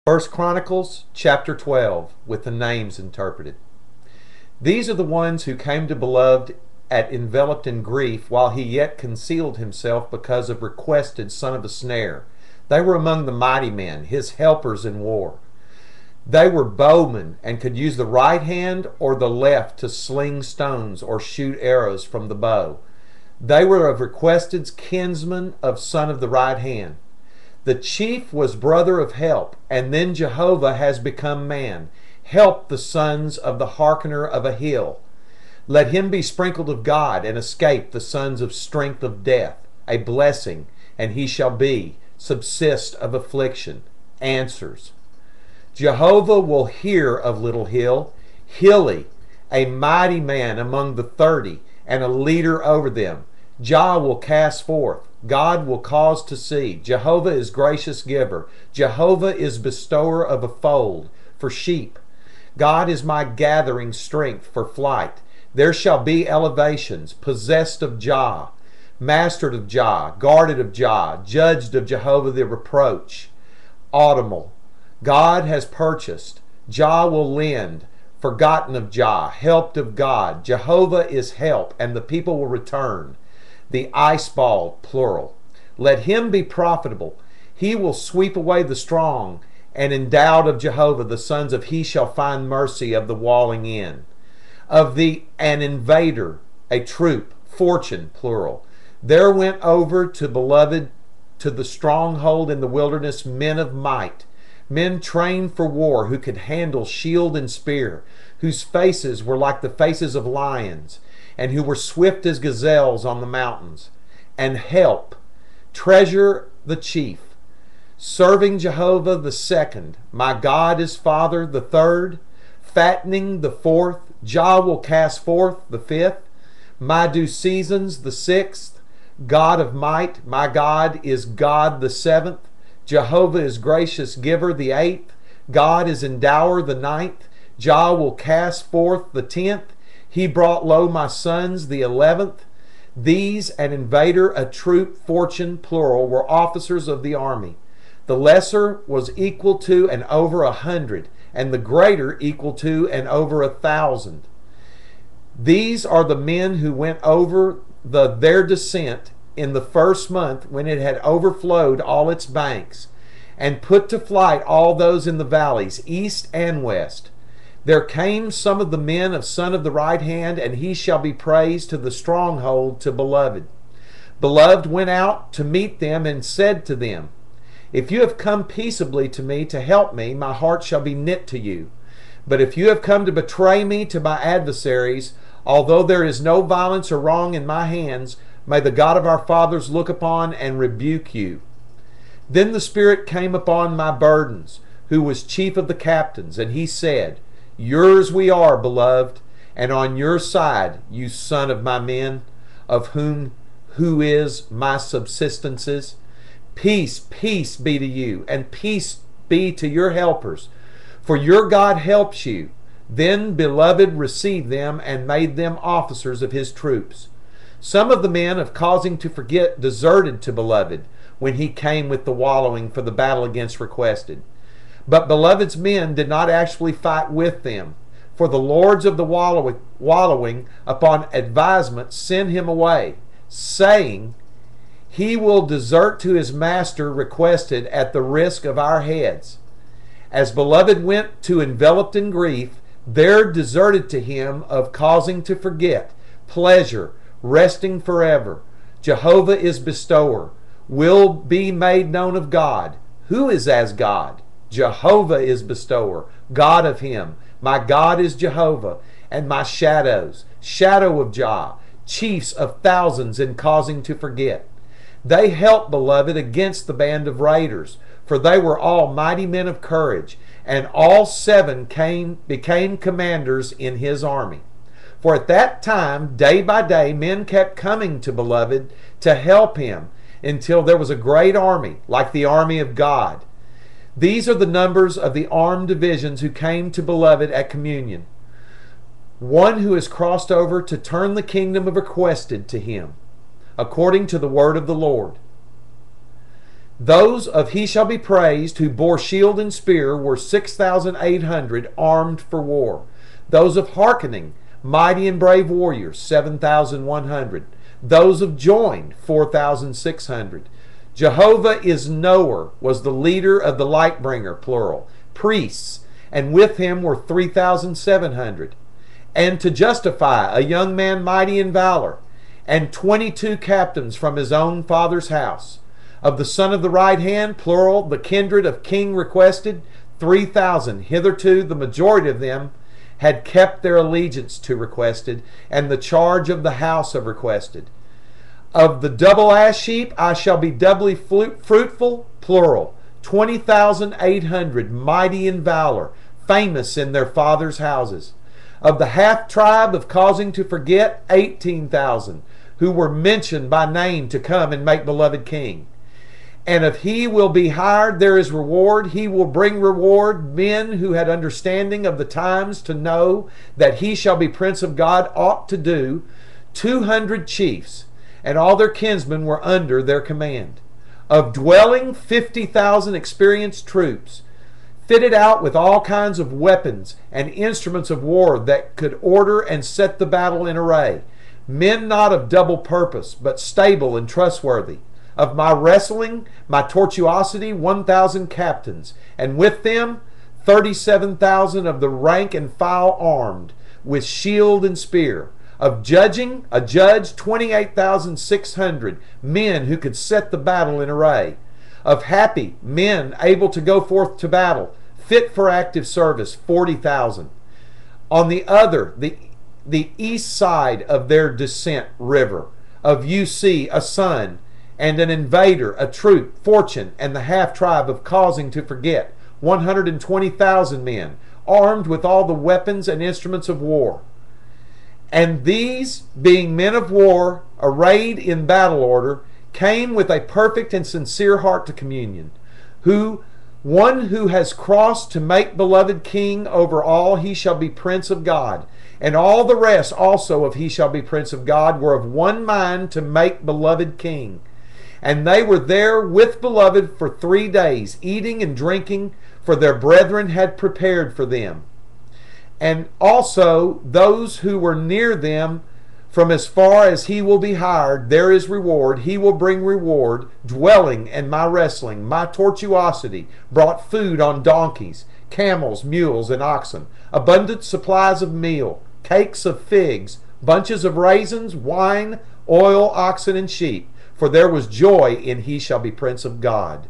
First Chronicles chapter 12 with the names interpreted. These are the ones who came to beloved at enveloped in grief while he yet concealed himself because of requested son of a snare. They were among the mighty men, his helpers in war. They were bowmen and could use the right hand or the left to sling stones or shoot arrows from the bow. They were of requested's kinsmen of son of the right hand. The chief was brother of Help, and then Jehovah has become man. Help the sons of the hearkener of a hill. Let him be sprinkled of God, and escape the sons of strength of death. A blessing, and he shall be. Subsist of affliction. Answers. Jehovah will hear of Little Hill. Hilly, a mighty man among the 30, and a leader over them. Jah will cast forth. God will cause to see. Jehovah is gracious giver. Jehovah is bestower of a fold for sheep. God is my gathering strength for flight. There shall be elevations, possessed of Jah, mastered of Jah, guarded of Jah, judged of Jehovah the reproach. Audible. God has purchased. Jah will lend. Forgotten of Jah, helped of God. Jehovah is help, and the people will return. The ice-ball, plural. Let him be profitable. He will sweep away the strong, and endowed of Jehovah the sons of he shall find mercy of the walling in. Of an invader, a troop, fortune, plural. There went over to beloved to the stronghold in the wilderness men of might, men trained for war who could handle shield and spear, whose faces were like the faces of lions, and who were swift as gazelles on the mountains. And Help, treasure the chief, serving Jehovah the second, my God is Father the third, fattening the fourth, Jah will cast forth the fifth, my due seasons the sixth, God of might, my God is God the seventh, Jehovah is gracious giver the eighth, God is endower the ninth, Jah will cast forth the 10th, he brought low my sons the 11th. These, an invader, a troop, fortune, plural, were officers of the army. The lesser was equal to and over 100, and the greater equal to and over 1,000. These are the men who went over their descent in the first month when it had overflowed all its banks, and put to flight all those in the valleys, east and west. There came some of the men of son of the right hand, and he shall be praised to the stronghold to beloved. Beloved went out to meet them and said to them, if you have come peaceably to me to help me, my heart shall be knit to you. But if you have come to betray me to my adversaries, although there is no violence or wrong in my hands, may the God of our fathers look upon and rebuke you. Then the Spirit came upon my burdens, who was chief of the captains, and he said, yours we are, beloved, and on your side, you son of my men, of who is my subsistences. Peace, peace be to you, and peace be to your helpers, for your God helps you. Then beloved received them and made them officers of his troops. Some of the men of causing to forget deserted to beloved when he came with the wallowing for the battle against requested. But beloved's men did not actually fight with them, for the lords of the wallowing upon advisement sent him away, saying, he will desert to his master requested at the risk of our heads. As beloved went to enveloped in grief, there deserted to him of causing to forget, pleasure, resting forever. Jehovah is bestower, will be made known of God. Who is as God? Jehovah is bestower, God of him. My God is Jehovah, and my shadows, shadow of Jah, chiefs of thousands in causing to forget. They helped beloved against the band of raiders, for they were all mighty men of courage, and all 7 became commanders in his army. For at that time, day by day, men kept coming to beloved to help him, until there was a great army, like the army of God. These are the numbers of the armed divisions who came to beloved at communion. One who has crossed over to turn the kingdom of requested to him, according to the word of the Lord. Those of he shall be praised who bore shield and spear were 6,800 armed for war. Those of hearkening, mighty and brave warriors, 7,100. Those of join, 4,600. Jehovah is knower was the leader of the light bringer, plural, priests, and with him were 3,700. And to justify a young man mighty in valor, and 22 captains from his own father's house. Of the son of the right hand, plural, the kindred of king requested, 3,000. Hitherto the majority of them had kept their allegiance to requested, and the charge of the house of requested. Of the double ass sheep I shall be doubly fruitful, plural, 20,800 mighty in valor, famous in their fathers' houses. Of the half tribe of causing to forget, 18,000, who were mentioned by name to come and make beloved king. And if he will be hired, there is reward. He will bring reward. Men who had understanding of the times to know that he shall be prince of God ought to do. 200 chiefs, and all their kinsmen were under their command. Of dwelling, 50,000 experienced troops, fitted out with all kinds of weapons and instruments of war that could order and set the battle in array. Men not of double purpose, but stable and trustworthy. Of my wrestling, my tortuosity, 1,000 captains, and with them 37,000 of the rank and file armed, with shield and spear. Of judging, a judge, 28,600 men who could set the battle in array. Of happy, men able to go forth to battle, fit for active service, 40,000. On the other, the east side of their descent river, of UC, a son, and an invader, a troop, fortune, and the half tribe of causing to forget, 120,000 men, armed with all the weapons and instruments of war. And these, being men of war, arrayed in battle order, came with a perfect and sincere heart to communion, one who has crossed to make beloved king over all, he shall be prince of God. And all the rest also of he shall be prince of God were of one mind to make beloved king. And they were there with beloved for 3 days, eating and drinking, for their brethren had prepared for them. And also those who were near them, from as far as he will be hired, there is reward. He will bring reward. Dwelling and my wrestling, my tortuosity, brought food on donkeys, camels, mules, and oxen, abundant supplies of meal, cakes of figs, bunches of raisins, wine, oil, oxen, and sheep. For there was joy in he shall be prince of God.